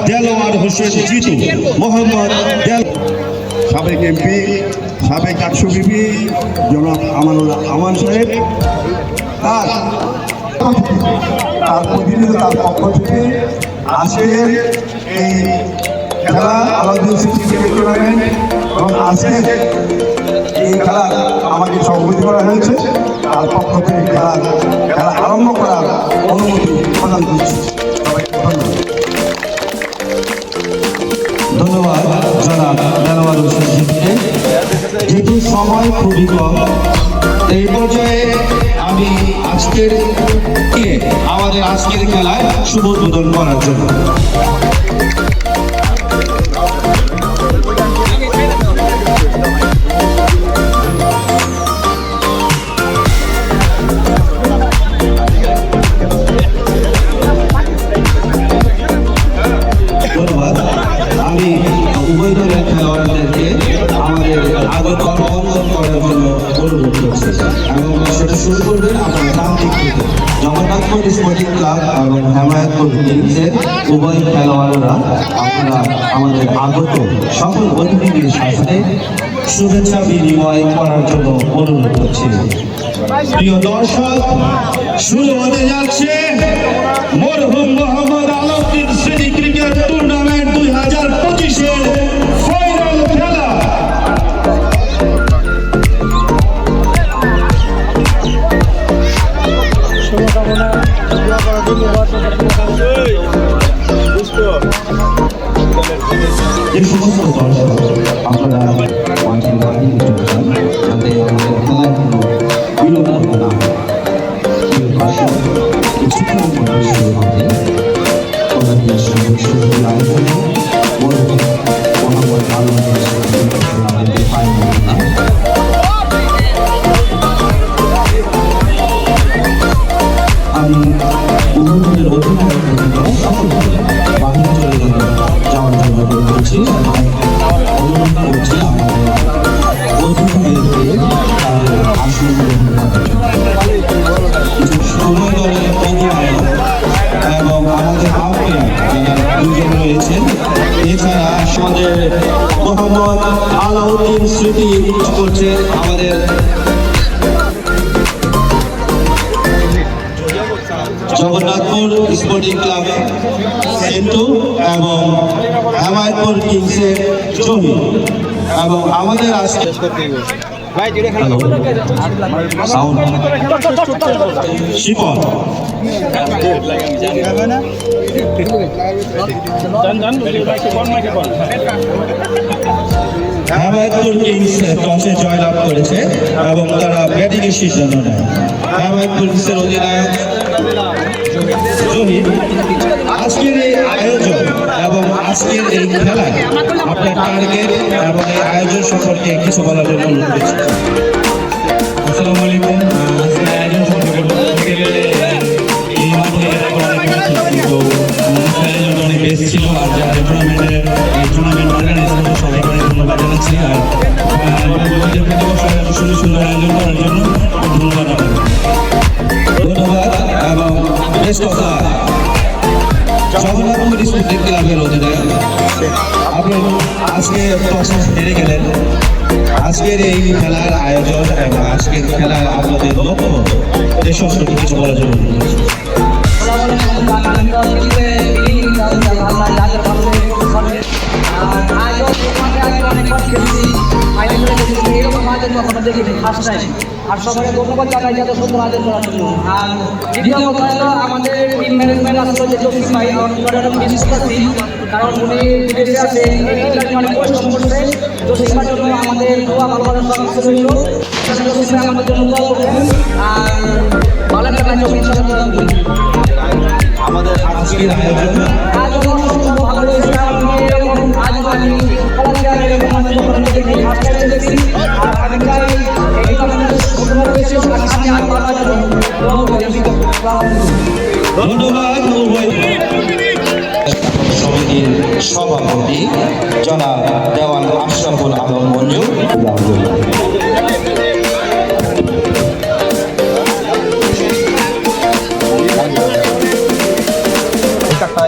দেলোয়ার হোসেন জিতু, মোহাম্মদ সাবেক এমপি, সাবেক 100 বিপি জনাব আমানুল্লাহ আমান সাহেব, তার প্রতিনিধিতার পক্ষ থেকে আজকের এই খেলা আলাউদ্দিন সিটি ক্রিকেট টুর্নামেন্ট এবং আজকে এই খেলা আমাকে সভাপতি করা হয়েছে, তার পক্ষ থেকে খেলা আরম্ভ করার অনুমতি প্রদান করছি। ধন্যবাদ জনাব দেলোয়ার হোসেন জিতুকে। যেহেতু সময় খুবই কম, এই পর্যায়ে আমি আমাদের আজকের খেলায় শুভ উদ্বোধন করার জন্য ধন্যবাদ। আমি উভয় দলের খেলোয়াড়দেরকে আমাদের আগত বন্ধন করার জন্য অনুরোধ করছি এবং সেটা শুরু করবেন আপনার ডান দিক থেকে। জগন্নাথপুর স্পোর্টিং ক্লাব এবং হেমায়তপুর কিংসের উভয় খেলোয়াড়রা আপনারা আমাদের আগত সকল অতিথিদের সাথে শুভেচ্ছা বিনিময় করার জন্য অনুরোধ করছি। প্রিয় দর্শক, শুরু হতে যাচ্ছে মরহুম Mohammad Alauddin city cricket tournament 2025-এর ফাইনাল খেলা। যে সমস্ত দর্শক আপনারা মাঠের বাড়ি যাতে আমাদের খেলায় কোনো বিলম্ব না হয়, কিছুক্ষণ মধ্যে শুরু হবে আয়োজনে মোহাম্মদ আলাউদ্দিন ফাইনাল। আমি উভয়ের অধিনায়ক সকলকে বাহিনী চলে যাওয়ার জন্য বলছি এবং অনুরোধ করছি আমাদের অতিথিদেরকে তাদের আসন কিছু সময় দলের অধিনায়ক এবং আমাদের আহ্বায়ক যারা দুজন রয়েছেন, এছাড়া আমাদের মোহাম্মদ আলাউদ্দিন স্মৃতি করছে আমাদের জগন্নাথপুর স্পোর্টিং ক্লাব সেন্টু এবং হেমায়তপুর কিংসের জমি এবং আমাদের আজকে শিপন হেমায়তপুর কিংস টসে জয়লাভ করেছে এবং তারা ব্যাটিংয়ের সিদ্ধান্ত নেয়। হেমায়তপুর কিংসের অধিনায়ক জহির, আজকের এই আয়োজন এবং আজকের এই খেলায় আপনার টার্গেট এবং এই আয়োজন সম্পর্কে কিছু বলার জন্য অনুরোধ করছি। আসসালামু আলাইকুম। আজকের আয়োজন সম্পর্কে বলতে গেলে এই মাঠে আয়োজন অনেক বেশ ছিল, আর যারা টুর্নামেন্ট অর্গানাইজ করে সবাইকে অনেক ধন্যবাদ জানাচ্ছি। আর সুন্দর সুন্দর আয়োজন করার জন্য ধন্যবাদ আপনাকে। ধন্যবাদ এবং best of luck. Jagannathpur sporting ক্লাবের অধিনায়ক, আপনি আজকে টসে হেরে গেলেন। আজকের এই খেলার আয়োজন এবং আজকের খেলার আপনাদের লক্ষ্য এই সম্পর্কে কিছু বলার জন্য আর সবাই ধন্যবাদ জানাই যাতে সুন্দর আয়োজন করার জন্য। আর দ্বিতীয় কথা হলো আমাদের টিম ম্যানেজমেন্ট আসলে যে জসিম ভাই বিশেষ করছি, কারণ উনি বিদেশে আছে, অনেক পরিশ্রম করছে। জসিম ভাইয়ের জন্য আমাদের দোয়া ভালোবাসা সব কিছু রইল। জসিম ভাই আমাদের জন্য দোয়া করবেন আর ভালো একটা ম্যাচ আমাদের আজকের আয়োজন ভালো হয়েছে। এরকম আজ আমি এরকম ধন্যবাদ সমিতির সভাপতি জনাব দেওয়ান আশরাফুল আলম মঞ্জু। এই কাঠটা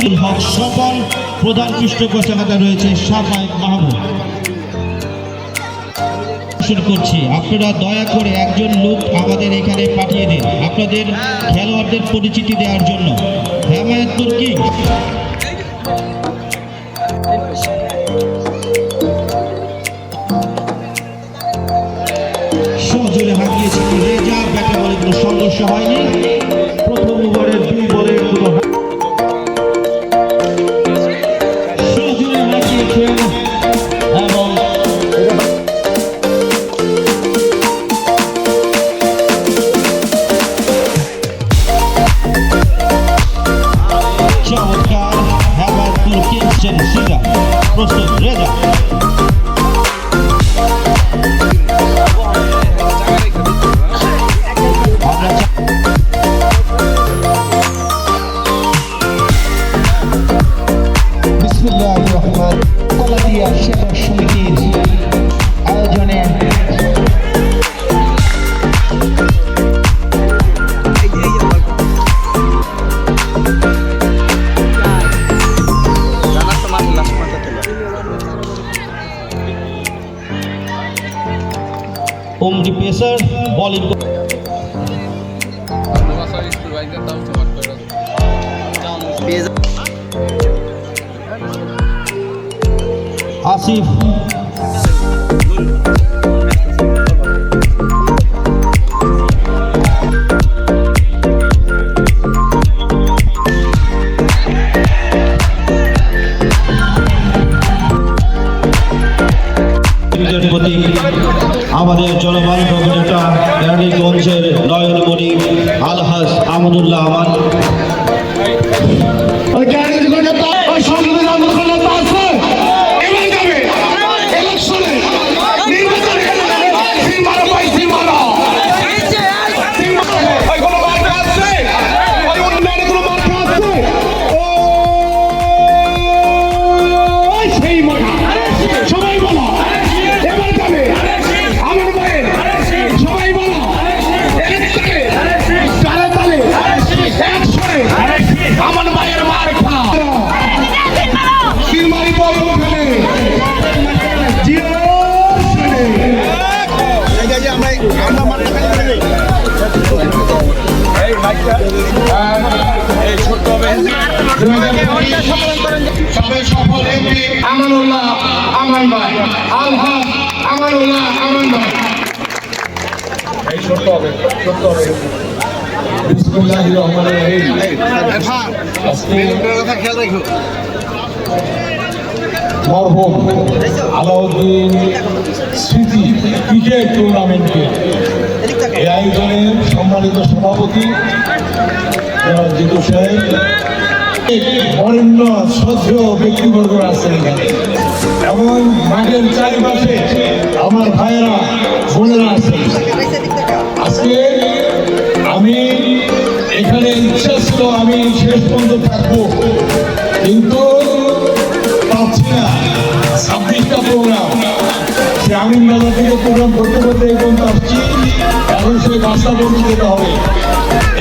আব্দুল হক স্বপন, প্রধান পৃষ্ঠপোষকতা রয়েছে সাফায়েত মাহমুদ। শুরু করছি, আপনারা দয়া করে একজন লোক আমাদের এখানে পাঠিয়ে দিন আপনাদের খেলোয়াড়দের পরিচিতি দেওয়ার জন্য। হেমায়েতপুর কিংস সজোরে হাঁকিয়েছে রেজা, ব্যাটে বলে কোনো সংঘর্ষ হয়নি। প্রথম ওভারের 2 বলে কোনো সজোরে হাঁকিয়েছেন এবং চমৎকার হেমায়েতপুর কিংসের সিজা প্রস্তুত রেজা। বিসমিল্লাহির রহমান কলাদিয়া সেবা সমিতির আয়োজনে ওমডি পেসার বোলিং আসিফ আমাদের জনবান্ধব নেতা কেরানীগঞ্জের নয়নমণি আলহাজ আহমদুল্লাহ আমান। আমানুল্লাহ আমান ভাই, আলহাজ আমানুল্লাহ আমান ভাই। এই ছোট্ট হবে বিসমিল্লাহির রহমানির রহিম। মরহুম আলাউদ্দিন স্মৃতি ক্রিকেট টুর্নামেন্টে এই আয়োজনের সম্মানিত সভাপতি জিতু সাহেব, বরেণ্য শ্রদ্ধেয় ব্যক্তিবর্গ আছেন এখানে এবং মাঠের চারিপাশে আমার ভাইয়েরা বোনেরা আছেন। আজকে আমি এখানে ইচ্ছা ছিল আমি শেষ পর্যন্ত থাকবো, কিন্তু পাচ্ছি না। 26টা প্রোগ্রাম, সে আমিন বাজার থেকে প্রোগ্রাম করতে করতে এই পর্যন্ত আসছি, এখন সে বাসা বন্ধু যেতে হবে।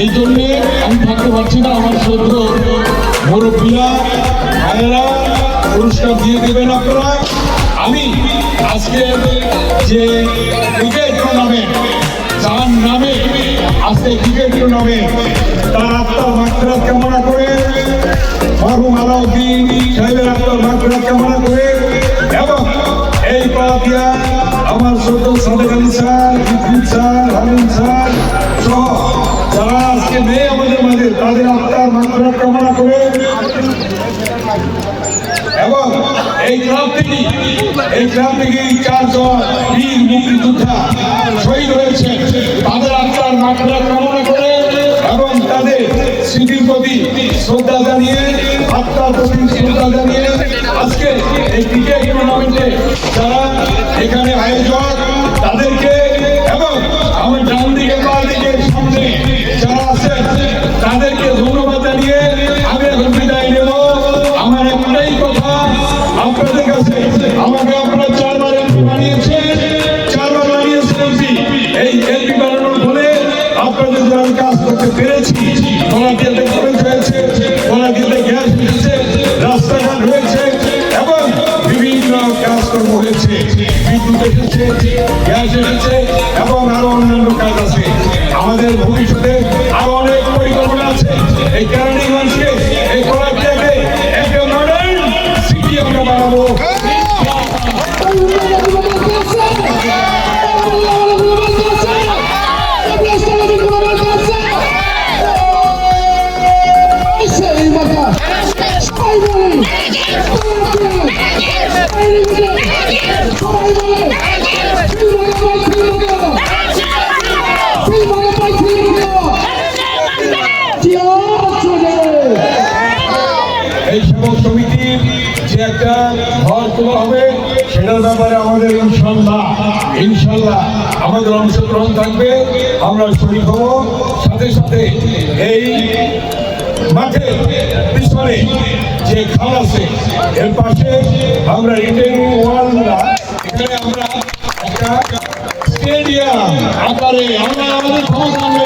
এই জন্যে আমি থাকতে পারছি না। আমার শ্রদ্ধ মুরব্বীরা ভাইয়েরা পুরস্কার দিয়ে দেবেন আপনারা। আমি আজকে যে ক্রিকেট টুর্নামেন্ট, যার নামে আজকে ক্রিকেট টুর্নামেন্ট, তার আত্মার মাগফিরাত কামনা করে, মরহুম আলাউদ্দিন সাহেবের আত্মার মাগফিরাত কামনা করে এবং এই পাতিয়া আমার ছোট সাদেক আলী স্যার, জিতবির স্যার, হামিদ স্যার সহ যারা আজকে নেই আমাদের মাঝে, তাদের আত্মার মাগফিরাত কামনা করে এবং এই ক্লাব থেকে 4 জন বীর মুক্তিযোদ্ধা শহীদ হয়েছে, তাদের আত্মার মাগফিরাত কামনা করে এবং তাদের স্মৃতির প্রতি শ্রদ্ধা জানিয়ে, আত্মার প্রতি শ্রদ্ধা জানিয়ে আজকে এই ক্রিকেট টুর্নামেন্টে যারা এখানে আয়োজক তাদেরকে এবং আমার ডান দিকে বা দিকে সামনে যারা আছেন তাদেরকে ধন্যবাদ জানিয়ে আমি এখন বিদায় নেব। আমার একটাই কথা আপনাদের কাছে, আমাকে আপনারা 4বার এমপি বানিয়েছেন, 4বার বানিয়েছেন। এই এমপি বানানোর ফলে আপনাদের জন্য আমি কাজ করতে পেরেছি। গলা দিয়ে খরচ হয়েছে, গলা দিয়ে গ্যাস হয়েছে, পাবো। এই সেবক সমিতির যে একটা ঘর তোলা হবে সেটার ব্যাপারে আমাদের ইনশাল্লাহ আমাদের অংশগ্রহণ থাকবে, আমরা শরীর হব। সাথে সাথে এই মাঠে পিছনে যে খাল আছে এর পাশে আমরা রিটেনিং ওয়াল না, এখানে আমরা একটা স্টেডিয়াম আকারে আমরা আমাদের ক্ষমতা হবে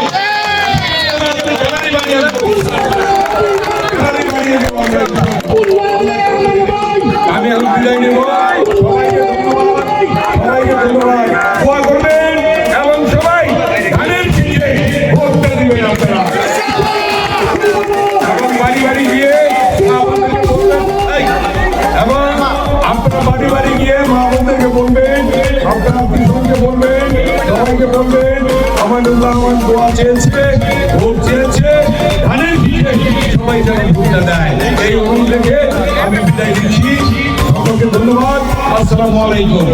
আমি এখন বিদায় নেব। সবাইকে ধন্যবাদ, দোয়া করবেন এবং সবাই ধানের শীষে ভোটটা দিবেন আপনারা, এবং বাড়ি বাড়ি গিয়ে এবং আপনারা বাড়ি বাড়ি গিয়ে মা বোনদেরকে বলবেন, আপনারা কৃষককে বলবেন, সবাইকে বলবেন আমাদের রহমান দোয়া চেয়েছে, ভোট চেয়েছে, ধানের শীষে সবাই যেন ভোটটা দেয়। এই অনুরোধ থেকে আমি বিদায় দিচ্ছি। সকলকে ধন্যবাদ। আসসালামু আলাইকুম।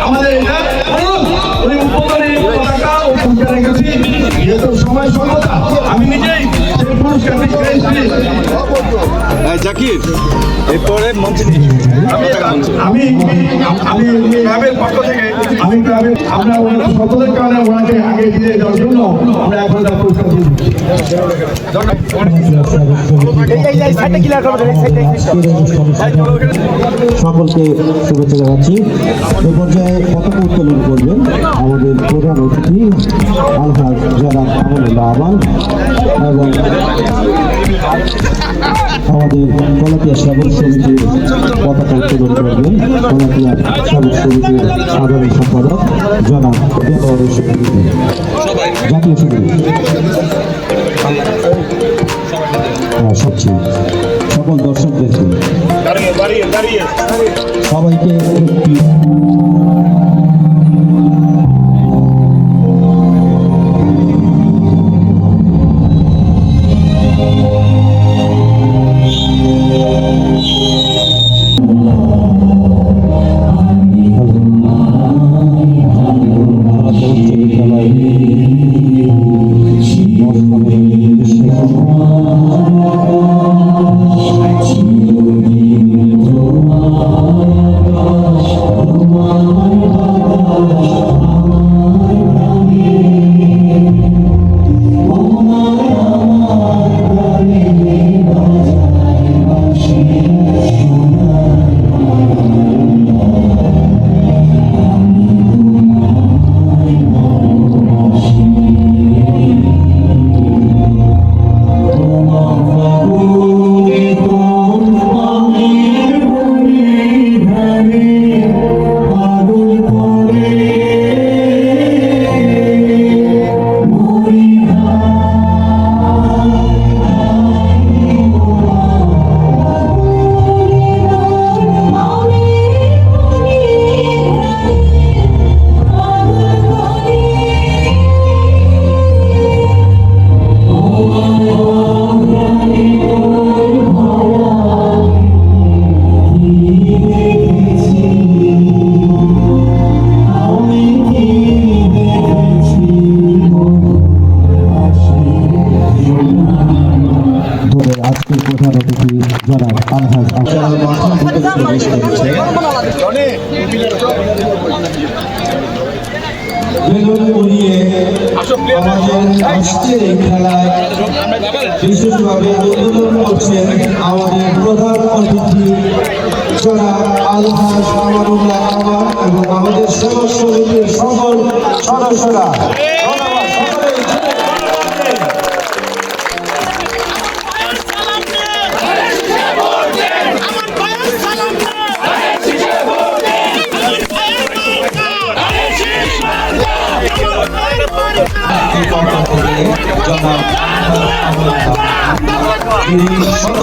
আমাদের যেহেতু সময় স্বল্পতা আমি নিজেই সেই পুরস্কার জাকির এরপরে মঞ্চে আমি গ্রামের পক্ষ থেকে আমি গ্রামের আমরা সকলের কারণে ওনাকে আগে দিয়ে দেওয়ার জন্য আমরা এখন তার পুরস্কার দিয়ে দিচ্ছি। সকলকে শুভেচ্ছা জানাচ্ছি। এ পর্যায়ে পতাকা উত্তোলন করবেন আমাদের প্রধান অতিথি আলহাজ জনাব আমনুল্লাহ আমান এবং আমাদের কলাতিয়া সেবক সমিতির পতাকা উত্তোলন করবেন কলাতিয়া সেবক সমিতির সাধারণ সম্পাদক জনাব দেওয়ার জাতীয় সমিতি সবচেয়ে সকল দর্শকদেরকে সবাইকে একটি আজকের প্রধান অতিথি জনাব আলহাজ প্রবেশ করেছে। বেলুন উড়িয়ে আমাদের আজকের এই খেলায় বিশেষভাবে উদ্বোধন করছেন আমাদের প্রধান অতিথি জনাব আলহাজ আমানুল্লাহ আমান এবং আমাদের সেবক সমিতির সকল সদস্যরা। জনাব তিনি শত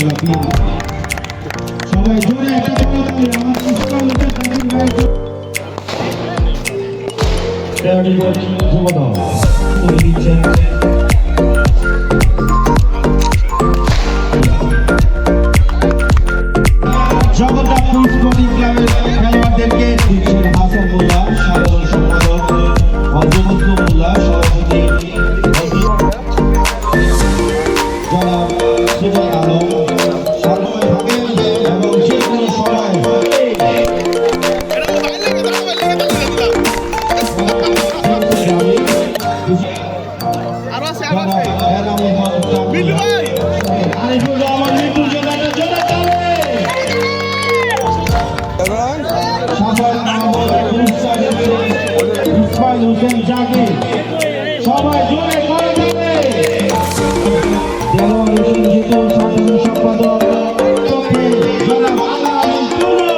ব্যক্তিগত সবাই জোরে একটা করলাম আমার ইসলাম জগন্নাথপুর স্পোর্টিং ক্লাবের খেলোয়াড়দেরকে দিচ্ছেন হাসান মোল্লা সাধারণ সম্পাদক, অজমন্ত মোল্লা সভাপতি, জনাব সুবল আলম সর্বময় থাকেন এবং যে কোনো সময় আরিফুর রহমান মিন্টু জোনাটা ইসমাইল হোসেন জাকির সবাই জোরে করে দেবে। দেওয়ান হোসেন জিতু সাধারণ সম্পাদক পক্ষে জনাব আলা আলী টুলু।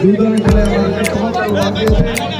দুই দলের খেলায় আমাদের